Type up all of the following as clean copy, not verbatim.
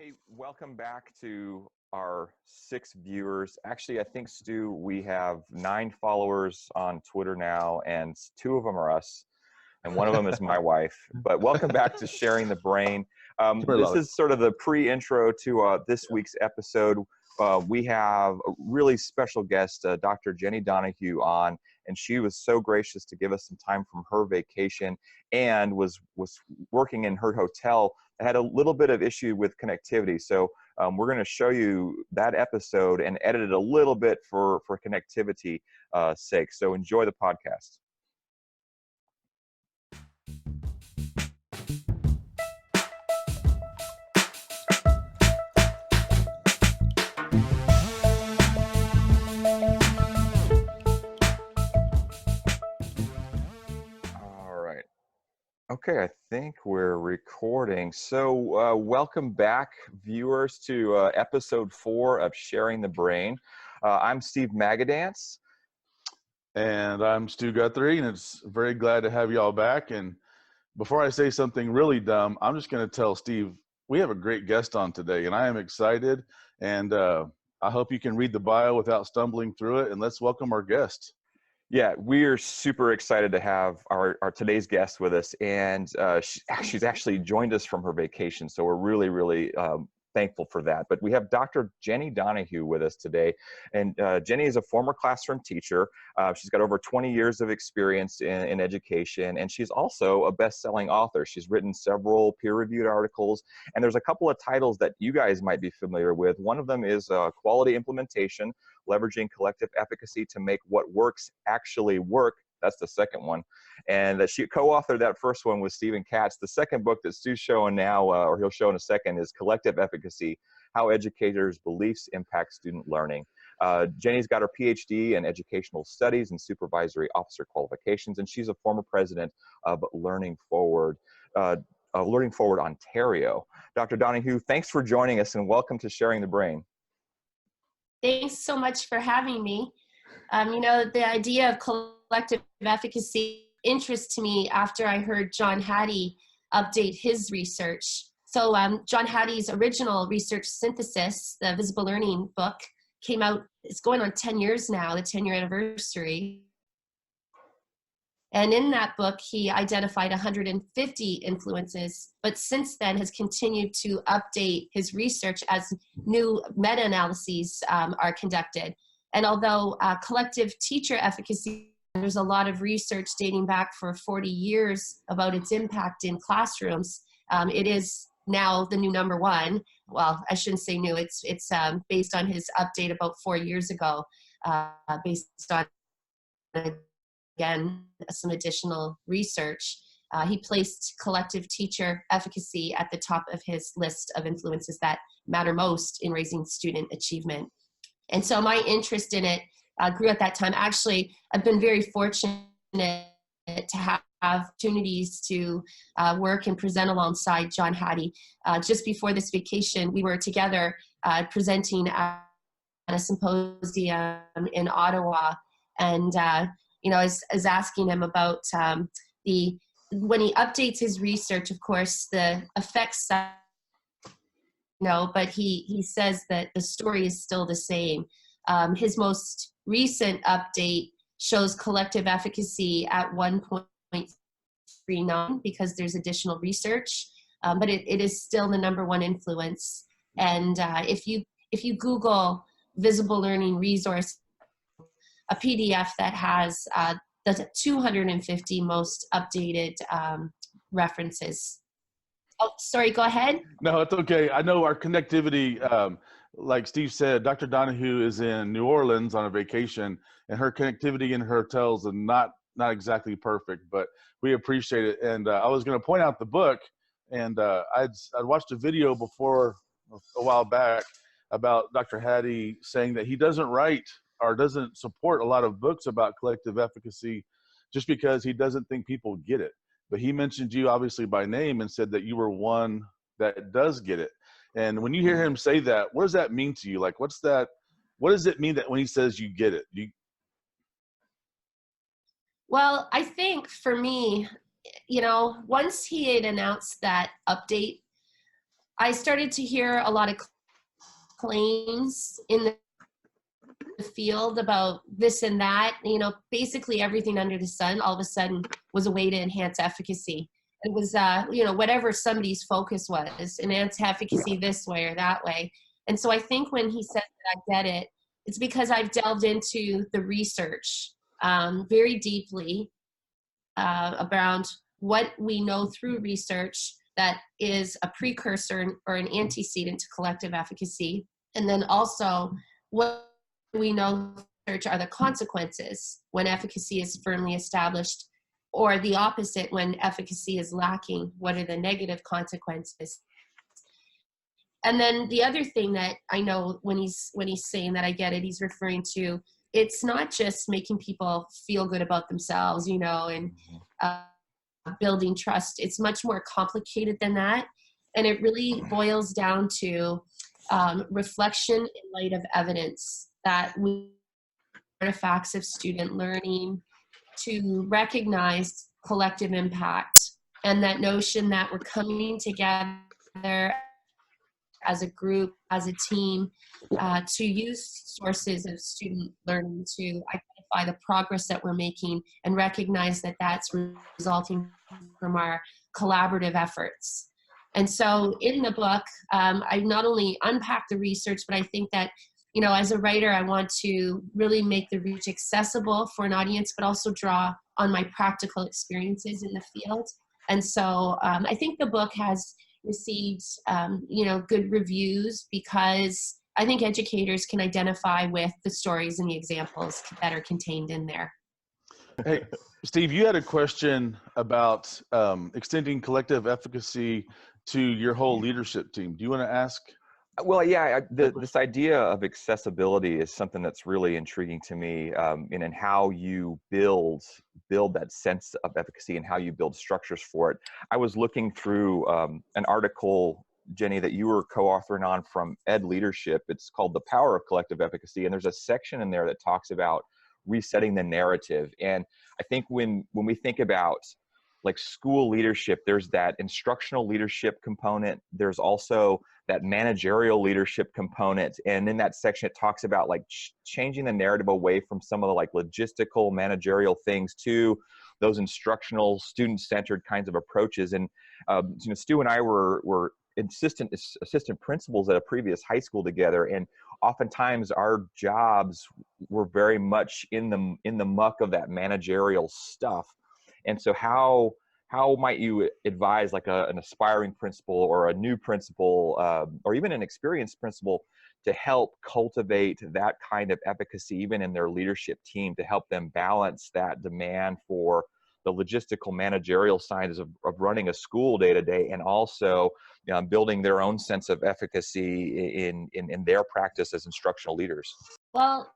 Hey, welcome back to our 6 viewers. Actually, I think, Stu, we have 9 followers on Twitter now, and 2 of them are us, and one of them is my wife. But welcome back to Sharing the Brain. This is sort of the pre-intro to this week's episode. We have a really special guest, Dr. Jenni Donohoo, on, and she was so gracious to give us some time from her vacation and was working in her hotel. I had a little bit of issue with connectivity, so we're going to show you that episode and edit it a little bit for connectivity sake. So enjoy the podcast. Okay, I think we're recording. So welcome back, viewers, to episode 4 of Sharing the Brain. I'm Steve Magadance. And I'm Stu Guthrie, and it's very glad to have you all back. And before I say something really dumb, I'm just going to tell Steve, we have a great guest on today, and I am excited. And I hope you can read the bio without stumbling through it. And let's welcome our guest. Yeah, we're super excited to have our today's guest with us, and she's actually joined us from her vacation, so we're really thankful for that. But we have Dr. Jenni Donohoo with us today, and Jenni is a former classroom teacher. She's got over 20 years of experience in education, and she's also a best-selling author. She's written several peer-reviewed articles, and there's a couple of titles that you guys might be familiar with. One of them is Quality Implementation, Leveraging Collective Efficacy to Make What Works Actually Work. That's the second one. And she co-authored that first one with Stephen Katz. The second book that Stu's showing now, or he'll show in a second, is Collective Efficacy, How Educators' Beliefs Impact Student Learning. Jenni's got her PhD in Educational Studies and Supervisory Officer Qualifications, and she's a former president of Learning Forward Ontario. Dr. Donohoo, thanks for joining us, and welcome to Sharing the Brain. Thanks so much for having me. You know, the idea of collective efficacy interests me after I heard John Hattie update his research. So John Hattie's original research synthesis, the Visible Learning book, came out, it's going on 10 years now, the 10-year anniversary. And in that book, he identified 150 influences, but since then has continued to update his research as new meta-analyses are conducted. And although collective teacher efficacy, there's a lot of research dating back for 40 years about its impact in classrooms, it is now the new #1. Well, I shouldn't say new, it's based on his update about 4 years ago, based on, again, some additional research. He placed collective teacher efficacy at the top of his list of influences that matter most in raising student achievement. And so my interest in it grew at that time. Actually, I've been very fortunate to have opportunities to work and present alongside John Hattie. Just before this vacation, we were together presenting at a symposium in Ottawa, and you know, I was asking him about when he updates his research, of course, the effects, but he says that the story is still the same. His most recent update shows collective efficacy at 1.39 because there's additional research, but it is still the #1 influence. And if you Google Visible Learning Resource, a PDF that has the 250 most updated references. Oh, sorry, go ahead. No, it's okay. I know our connectivity, like Steve said, Dr. Donohoo is in New Orleans on a vacation, and her connectivity in her hotels are not exactly perfect, but we appreciate it. And I was going to point out the book, and I'd watched a video before a while back about Dr. Hattie saying that he doesn't write or doesn't support a lot of books about collective efficacy just because he doesn't think people get it. But he mentioned you obviously by name and said that you were one that does get it. And when you hear him say that, what does that mean to you? Like, what does it mean that when he says you get it? Well, I think for me, you know, once he had announced that update, I started to hear a lot of claims in the field about this and that, basically everything under the sun all of a sudden was a way to enhance efficacy. It was, whatever somebody's focus was, enhance efficacy this way or that way. And so I think when he said that I get it, it's because I've delved into the research very deeply around what we know through research that is a precursor or an antecedent to collective efficacy. And then also what we know research are the consequences when efficacy is firmly established, or the opposite when efficacy is lacking. What are the negative consequences? And then the other thing that I know when he's saying that I get it, he's referring to, it's not just making people feel good about themselves, and building trust. It's much more complicated than that. And it really boils down to reflection in light of evidence, that we artifacts of student learning, to recognize collective impact, and that notion that we're coming together as a group, as a team, to use sources of student learning to identify the progress that we're making and recognize that that's resulting from our collaborative efforts. And so in the book, I not only unpack the research, but I think that, as a writer, I want to really make the research accessible for an audience, but also draw on my practical experiences in the field. And so I think the book has received, good reviews, because I think educators can identify with the stories and the examples that are contained in there. Hey, Steve, you had a question about extending collective efficacy to your whole leadership team. Do you want to ask? Well, yeah, this idea of accessibility is something that's really intriguing to me, in how you build that sense of efficacy and how you build structures for it. I was looking through an article, Jenni, that you were co-authoring on from Ed Leadership. It's called The Power of Collective Efficacy, and there's a section in there that talks about resetting the narrative. And I think when we think about like school leadership, there's that instructional leadership component. There's also that managerial leadership component. And in that section, it talks about like changing the narrative away from some of the like logistical managerial things to those instructional student-centered kinds of approaches. And, Stu and I were assistant principals at a previous high school together. And oftentimes our jobs were very much in the muck of that managerial stuff. And so how might you advise like an aspiring principal or a new principal, or even an experienced principal, to help cultivate that kind of efficacy even in their leadership team, to help them balance that demand for the logistical managerial sides of running a school day to day, and also building their own sense of efficacy in their practice as instructional leaders? Well,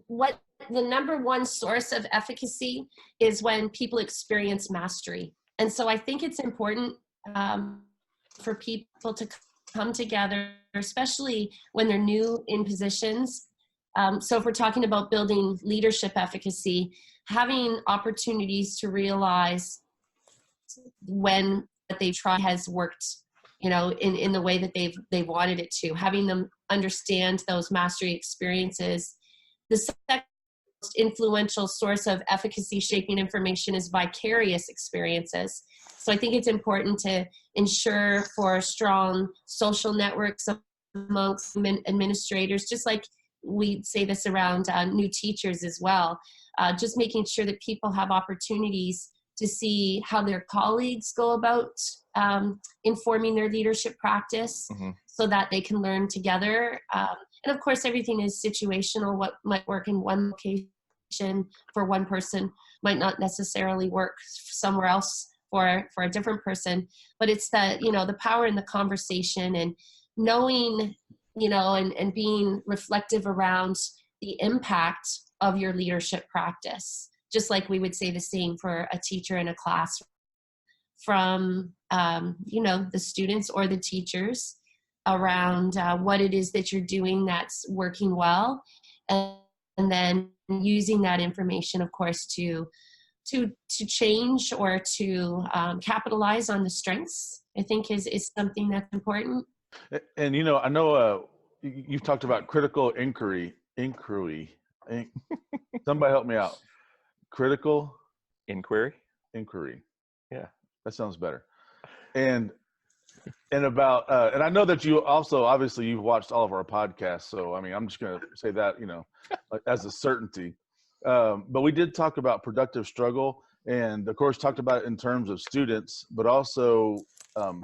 what the number one source of efficacy is when people experience mastery. And so I think it's important for people to come together, especially when they're new in positions. So if we're talking about building leadership efficacy, having opportunities to realize when what they try has worked, in the way that they've wanted it to, having them understand those mastery experiences. The second most influential source of efficacy shaping information is vicarious experiences. So I think it's important to ensure for strong social networks amongst administrators, just like we say this around new teachers as well, just making sure that people have opportunities to see how their colleagues go about informing their leadership practice, so that they can learn together. And of course, everything is situational. What might work in one location for one person might not necessarily work somewhere else for a different person. But it's the power in the conversation, and knowing, and being reflective around the impact of your leadership practice. Just like we would say the same for a teacher in a class, from, the students or the teachers, around what it is that you're doing that's working well, and then using that information, of course, to change or to capitalize on the strengths I think is something that's important. And you know, I know you've talked about critical inquiry. Somebody help me out. Critical Inquiry. inquiry. Yeah. That sounds better. And about and I know that you also, obviously you've watched all of our podcasts, so I mean I'm just going to say that, you know, like, as a certainty. But we did talk about productive struggle, and of course talked about it in terms of students, but also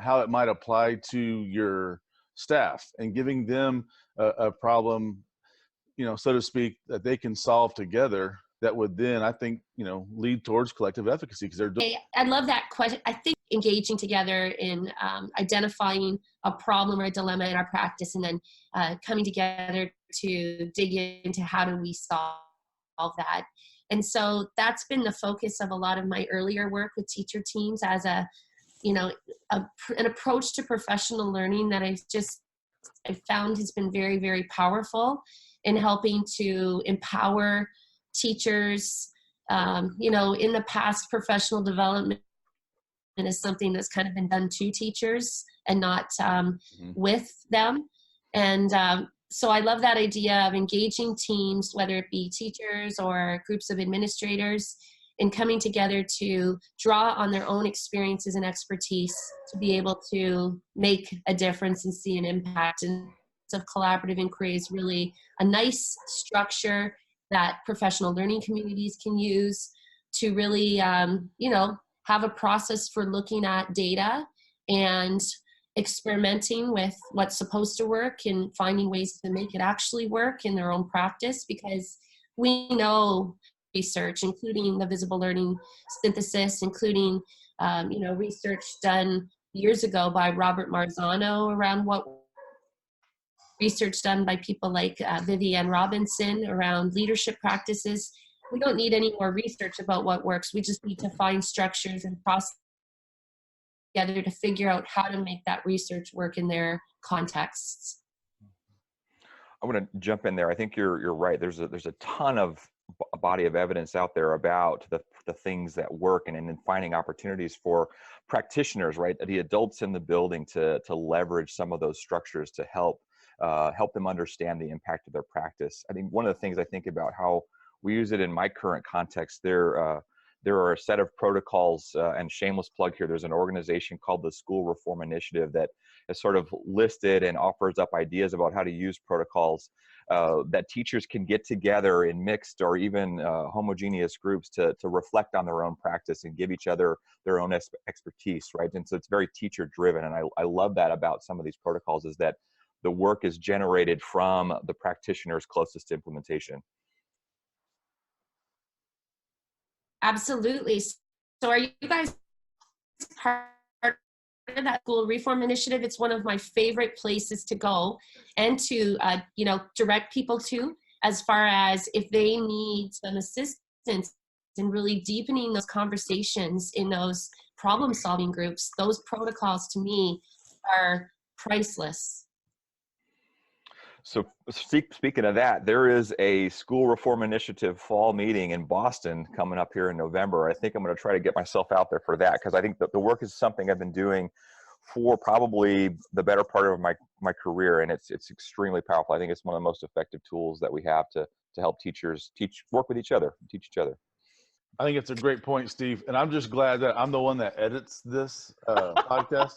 how it might apply to your staff and giving them a problem, you know, so to speak, that they can solve together, that would then, I think, you know, lead towards collective efficacy, because they're I love that question. I think engaging together in identifying a problem or a dilemma in our practice, and then coming together to dig into how do we solve that. And so that's been the focus of a lot of my earlier work with teacher teams, as a, you know, an approach to professional learning that I found has been very, very powerful in helping to empower teachers. You know, in the past, professional development is something that's kind of been done to teachers and not with them. And so I love that idea of engaging teams, whether it be teachers or groups of administrators, in coming together to draw on their own experiences and expertise to be able to make a difference and see an impact. And of collaborative inquiry is really a nice structure that professional learning communities can use to really, you know, have a process for looking at data and experimenting with what's supposed to work and finding ways to make it actually work in their own practice. Because we know research, including the visible learning synthesis, including, you know, research done years ago by Robert Marzano around what research done by people like Vivienne Robinson around leadership practices. We don't need any more research about what works. We just need to find structures and process together to figure out how to make that research work in their contexts. I want to jump in there. I think you're right. There's a ton of a body of evidence out there about the things that work, and then finding opportunities for practitioners, right, the adults in the building, to leverage some of those structures to help them understand the impact of their practice. I think one of the things I think about how we use it in my current context, there are a set of protocols, and shameless plug here, there's an organization called the School Reform Initiative that is sort of listed and offers up ideas about how to use protocols that teachers can get together in mixed or even homogeneous groups to reflect on their own practice and give each other their own expertise, right? And so it's very teacher driven. And I love that about some of these protocols, is that the work is generated from the practitioners closest to implementation. Absolutely. So are you guys part of that School Reform Initiative? It's one of my favorite places to go and to, you know, direct people to, as far as if they need some assistance in really deepening those conversations in those problem solving groups. Those protocols to me are priceless. So speaking of that, there is a School Reform Initiative fall meeting in Boston coming up here in November. I think I'm going to try to get myself out there for that, because I think that the work is something I've been doing for probably the better part of my career, and it's extremely powerful. I think it's one of the most effective tools that we have to help teachers work with each other, teach each other. I think it's a great point, Steve. And I'm just glad that I'm the one that edits this podcast.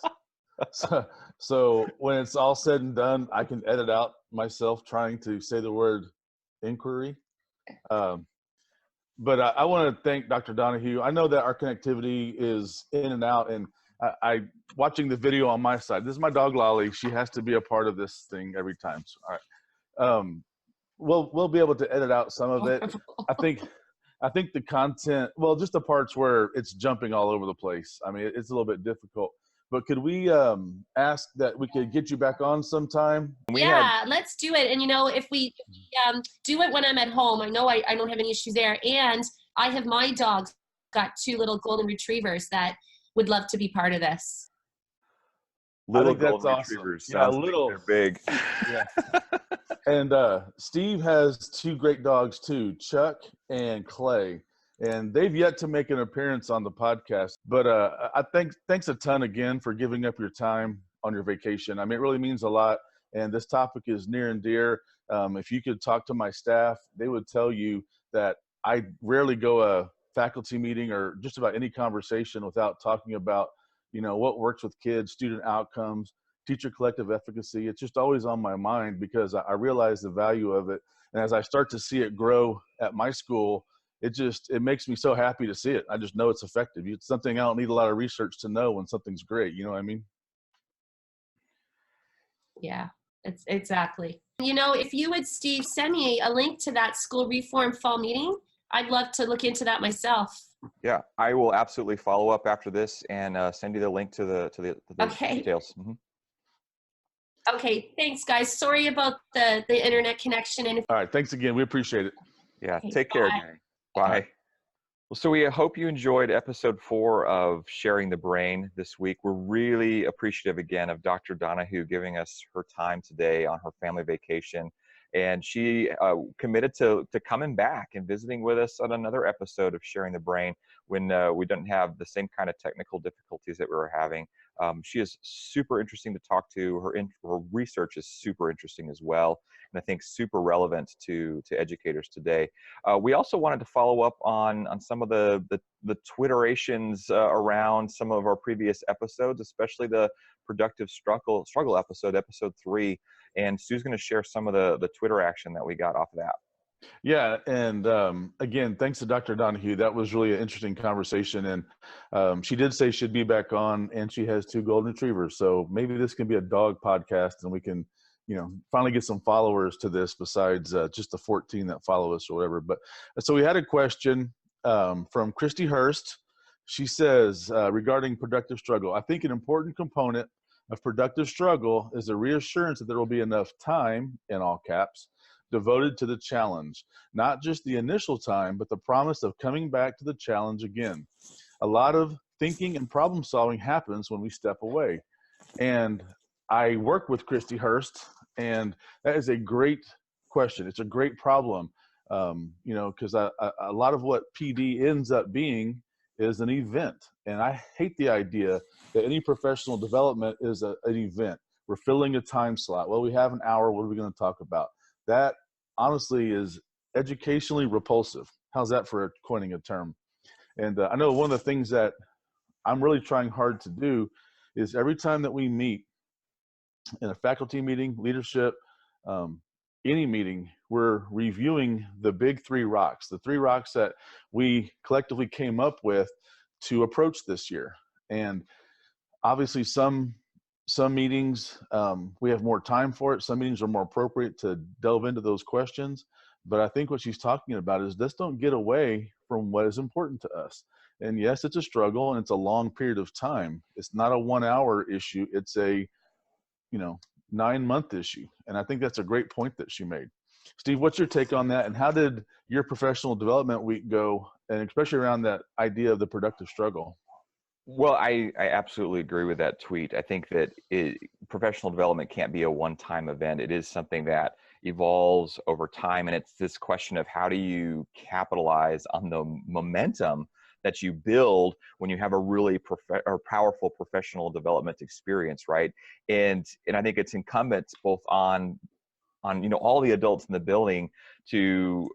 So when it's all said and done, I can edit out myself trying to say the word inquiry. But I want to thank Dr. Donohoo. I know that our connectivity is in and out, and I watching the video on my side. This is my dog Lolly. She has to be a part of this thing every time. So, all right. We'll be able to edit out some of it. I think the content, well, just the parts where it's jumping all over the place. I mean, it's a little bit difficult. But could we ask that we could get you back on sometime? Yeah, let's do it. And, you know, if we do it when I'm at home, I know I don't have any issues there. And I have my dogs, got 2 little golden retrievers that would love to be part of this. Little golden awesome. Retrievers. Yeah, little. Like they're big. Yeah. And Steve has 2 great dogs too, Chuck and Clay. and they've yet to make an appearance on the podcast. But thanks a ton again for giving up your time on your vacation. I mean, it really means a lot. And this topic is near and dear. If you could talk to my staff, they would tell you that I rarely go a faculty meeting or just about any conversation without talking about, what works with kids, student outcomes, teacher collective efficacy. It's just always on my mind because I realize the value of it. And as I start to see it grow at my school, it makes me so happy to see it. I just know it's effective. It's something I don't need a lot of research to know when something's great. You know what I mean? Yeah, it's exactly. If you would, Steve, send me a link to that school reform fall meeting, I'd love to look into that myself. Yeah, I will absolutely follow up after this and send you the link to the Okay. details. Okay, thanks, guys. Sorry about the internet connection. And all right, thanks again. We appreciate it. Yeah, okay, take care. Bye. Well, so we hope you enjoyed episode 4 of Sharing the Brain this week. We're really appreciative again of Dr. Donohoo giving us her time today on her family vacation. And she committed to coming back and visiting with us on another episode of Sharing the Brain when we don't have the same kind of technical difficulties that we were having. She is super interesting to talk to. Her research is super interesting as well, and I think super relevant to educators today. We also wanted to follow up on some of the Twitterations around some of our previous episodes, especially the productive struggle episode 3. And Sue's going to share some of the Twitter action that we got off of that. Yeah, and again, thanks to Dr. Donohoo. That was really an interesting conversation, and she did say she'd be back on, and she has 2 golden retrievers. So maybe this can be a dog podcast, and we can, finally get some followers to this besides just the 14 that follow us or whatever. But so we had a question from Christy Hurst. She says regarding productive struggle, I think an important component of productive struggle is a reassurance that there will be enough time, in all caps, devoted to the challenge, not just the initial time, but the promise of coming back to the challenge again. A lot of thinking and problem solving happens when we step away. And I work with Christy Hurst, and that is a great question. It's a great problem, because a lot of what PD ends up being is an event. And I hate the idea that any professional development is an event. We're filling a time slot. Well, we have an hour. What are we going to talk about? That honestly is educationally repulsive. How's that for coining a term? And I know one of the things that I'm really trying hard to do is every time that we meet in a faculty meeting, leadership, any meeting, we're reviewing the big 3 rocks, the 3 rocks that we collectively came up with to approach this year. And obviously some meetings, we have more time for it. Some meetings are more appropriate to delve into those questions. But I think what she's talking about is let's don't get away from what is important to us. And yes, it's a struggle and it's a long period of time. It's not a 1-hour issue. It's a, 9-month issue. And I think that's a great point that she made. Steve, what's your take on that? And how did your professional development week go? And especially around that idea of the productive struggle? Well, I absolutely agree with that tweet. I think that professional development can't be a one-time event. It is something that evolves over time. And it's this question of how do you capitalize on the momentum that you build when you have a really powerful professional development experience, right? And I think it's incumbent both on all the adults in the building to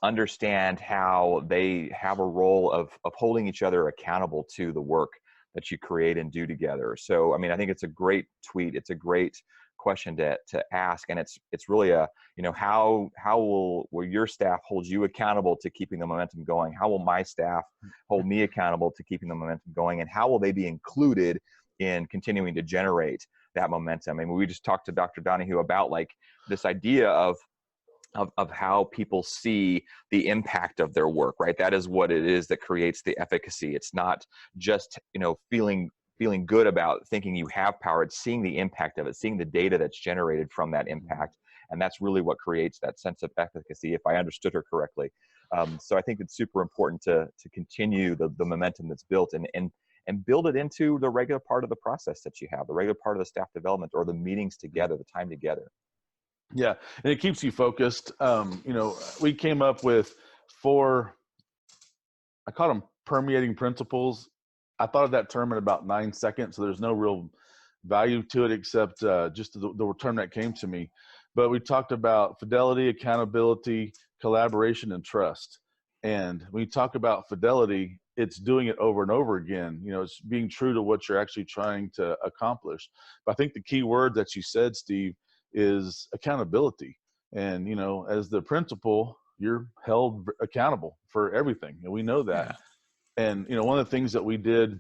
understand how they have a role of holding each other accountable to the work that you create and do together. So, I mean, I think it's a great tweet. It's a great question to ask. And it's really a, how will your staff hold you accountable to keeping the momentum going? How will my staff hold me accountable to keeping the momentum going? And how will they be included in continuing to generate that momentum? I mean, we just talked to Dr. Donohoo about like this idea of how people see the impact of their work, right? That is what it is that creates the efficacy. It's not just, feeling good about thinking you have power. It's seeing the impact of it, seeing the data that's generated from that impact. And that's really what creates that sense of efficacy, if I understood her correctly. So I think it's super important to continue the momentum that's built and build it into the regular part of the process that you have, the regular part of the staff development or the meetings together, the time together. Yeah, and it keeps you focused. We came up with 4 I call them permeating principles. I thought of that term in about 9 seconds, so there's no real value to it except just the term that came to me. But we talked about fidelity, accountability, collaboration, and trust. And when you talk about fidelity, it's doing it over and over again. You know, it's being true to what you're actually trying to accomplish. But I think the key word that you said, Steve, is accountability. And, you know, as the principal, you're held accountable for everything. And we know that. Yeah. And, you know, one of the things that we did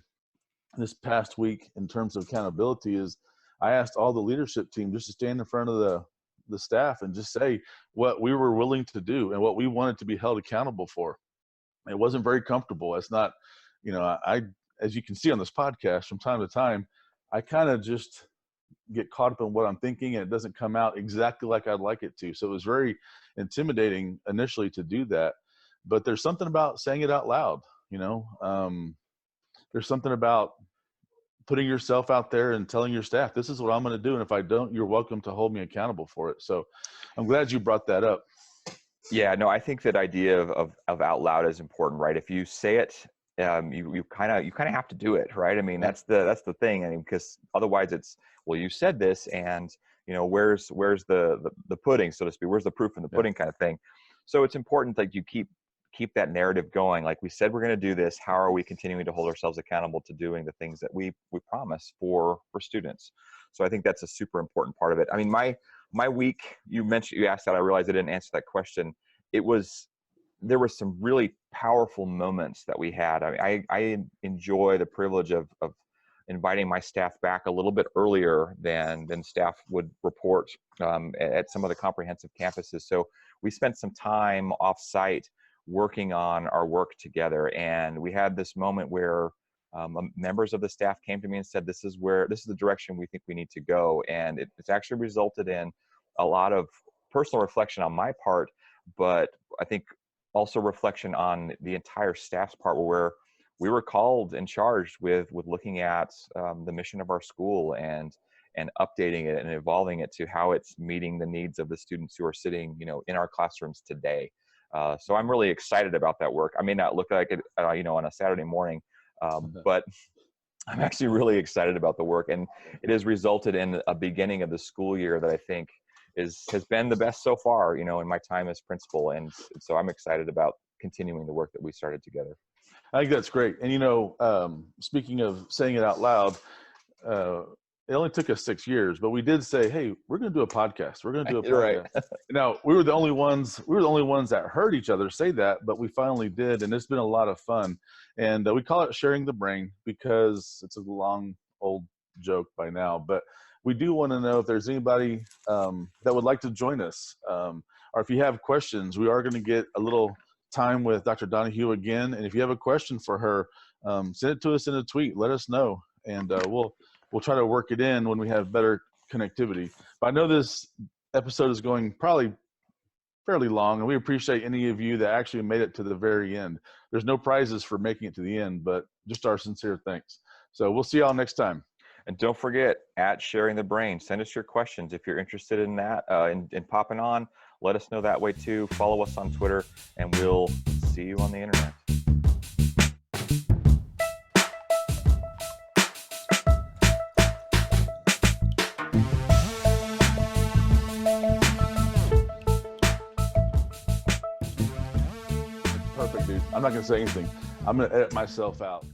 this past week in terms of accountability is I asked all the leadership team just to stand in front of the staff and just say what we were willing to do and what we wanted to be held accountable for. It wasn't very comfortable. It's not, you know, I as you can see on this podcast from time to time, I kind of just get caught up in what I'm thinking and it doesn't come out exactly like I'd like it to. So it was very intimidating initially to do that. But there's something about saying it out loud, you know. There's something about putting yourself out there and telling your staff, this is what I'm going to do. And if I don't, you're welcome to hold me accountable for it. So I'm glad you brought that up. Yeah, no, I think that idea of out loud is important, right? If you say it, you kind of have to do it, right? I mean, that's the thing. I mean, because otherwise it's, well, you said this, and you know, where's the pudding, so to speak? Where's the proof in the pudding, kind of thing? So it's important that you keep that narrative going. Like we said, we're going to do this. How are we continuing to hold ourselves accountable to doing the things that we promise for students? So I think that's a super important part of it. I mean, my week, you asked that, I realized I didn't answer that question. There were some really powerful moments that we had. I mean, I enjoy the privilege of inviting my staff back a little bit earlier than staff would report at some of the comprehensive campuses. So we spent some time off-site working on our work together, and we had this moment where members of the staff came to me and said, this is the direction we think we need to go. And it's actually resulted in a lot of personal reflection on my part, but I think also reflection on the entire staff's part, where we were called and charged with looking at the mission of our school and updating it and evolving it to how it's meeting the needs of the students who are sitting, you know, in our classrooms today. So I'm really excited about that work. I may not look like it, you know, on a Saturday morning, but I'm actually really excited about the work, and it has resulted in a beginning of the school year that I think has been the best so far, you know, in my time as principal. And so I'm excited about continuing the work that we started together. I think that's great. And, you know, speaking of saying it out loud, it only took us 6 years, but we did say, hey, we're going to do a podcast. We're going to do a podcast. Right. Now, we were the only ones that heard each other say that, but we finally did. And it's been a lot of fun. And we call it Sharing the Brain because it's a long old joke by now, but we do want to know if there's anybody that would like to join us, or if you have questions. We are going to get a little time with Dr. Donohoo again, and if you have a question for her, send it to us in a tweet. Let us know, and we'll try to work it in when we have better connectivity. But I know this episode is going probably fairly long, and we appreciate any of you that actually made it to the very end. There's no prizes for making it to the end, but just our sincere thanks. So we'll see y'all next time. And don't forget, at Sharing the Brain, send us your questions if you're interested in that, in popping on. Let us know that way too. Follow us on Twitter, and we'll see you on the internet. Perfect, dude. I'm not going to say anything. I'm going to edit myself out.